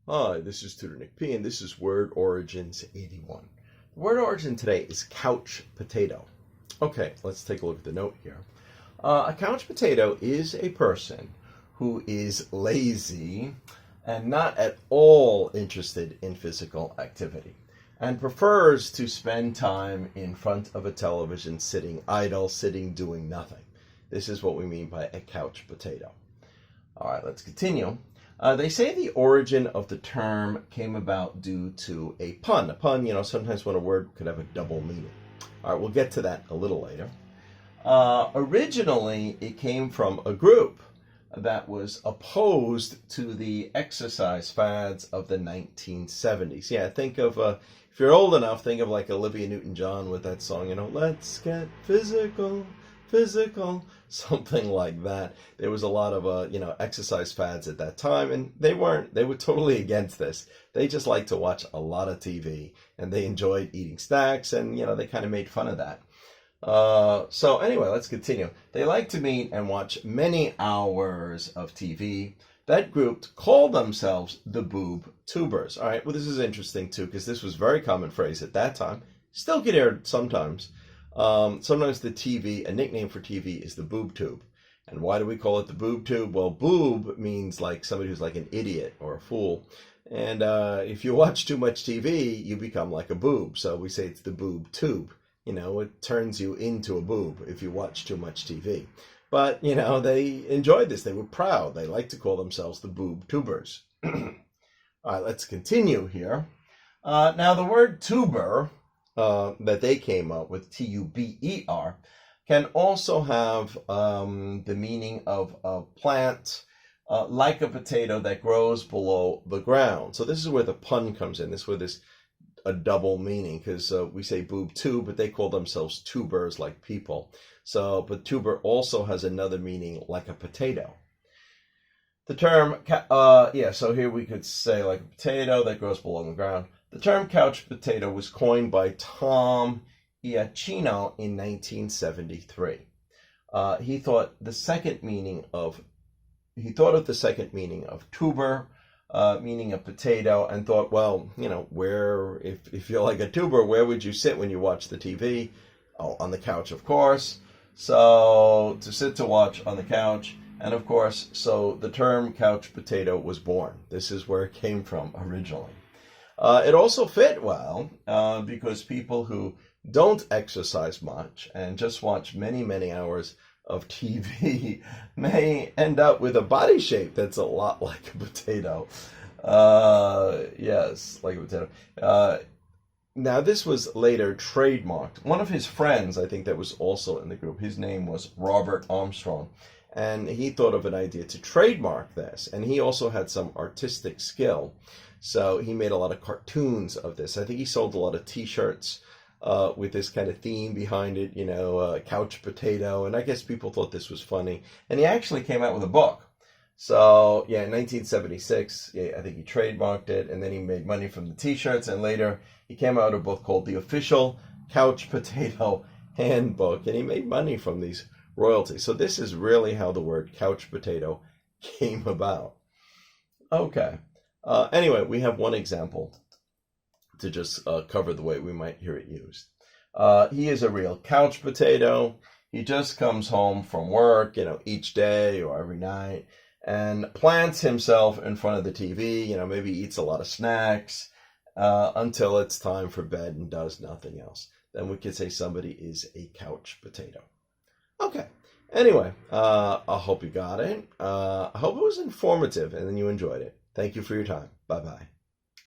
Hi, this is Tutor Nick P, and this is Word Origins 81. The word origin today is couch potato. Okay, let's take a look at the note here. A couch potato is a person who is lazy and not at all interested in physical activity and prefers to spend time in front of a television sitting idle, sitting doing nothing. This is what we mean by a couch potato. All right, let's continue. They say the origin of the term came about due to a pun. A pun, sometimes when a word could have a double meaning. All right, we'll get to that a little later. Originally, it came from a group that was opposed to the exercise fads of the 1970s. Yeah, think of, if you're old enough, think of like Olivia Newton-John with that song, let's get physical, something like that. There was a lot of, exercise fads at that time, and they were totally against this. They just liked to watch a lot of TV, and they enjoyed eating snacks, and, they kind of made fun of that. So anyway, let's continue. They like to meet and watch many hours of TV. That group called themselves the Boob Tubers. All right, well, this is interesting too, because this was a very common phrase at that time. Still get aired sometimes. Sometimes the TV, a nickname for TV is the boob tube. And why do we call it the boob tube? Well, boob means like somebody who's like an idiot or a fool. And if you watch too much TV, you become like a boob. So we say it's the boob tube. It turns you into a boob if you watch too much TV. But, they enjoyed this. They were proud. They like to call themselves the boob tubers. All right, let's continue here. Now, the word tuber that they came up with, Tuber, can also have the meaning of a plant like a potato that grows below the ground. So this is where the pun comes in. This is where there's a double meaning, because we say boob tube, but they call themselves tubers like people. So, but tuber also has another meaning like a potato. The term, so here we could say like a potato that grows below the ground. The term couch potato was coined by Tom Iachino in 1973. He thought of the second meaning of tuber, meaning a potato, and thought, well, if you're like a tuber, where would you sit when you watch the TV? Oh, on the couch, of course. So to sit to watch on the couch, and of course, so the term couch potato was born. This is where it came from originally. It also fit well because people who don't exercise much and just watch many, many hours of TV may end up with a body shape that's a lot like a potato. Yes, like a potato. Now, this was later trademarked. One of his friends, I think that was also in the group, his name was Robert Armstrong, and he thought of an idea to trademark this, and he also had some artistic skill. So he made a lot of cartoons of this. I think he sold a lot of T-shirts with this kind of theme behind it, couch potato. And I guess people thought this was funny. And he actually came out with a book. So, yeah, in 1976, I think he trademarked it. And then he made money from the T-shirts. And later, he came out with a book called The Official Couch Potato Handbook. And he made money from these royalties. So this is really how the word couch potato came about. Okay. Anyway, we have one example to just cover the way we might hear it used. He is a real couch potato. He just comes home from work, each day or every night, and plants himself in front of the TV, maybe eats a lot of snacks until it's time for bed and does nothing else. Then we could say somebody is a couch potato. Okay. Anyway, I hope you got it. I hope it was informative and then you enjoyed it. Thank you for your time. Bye-bye.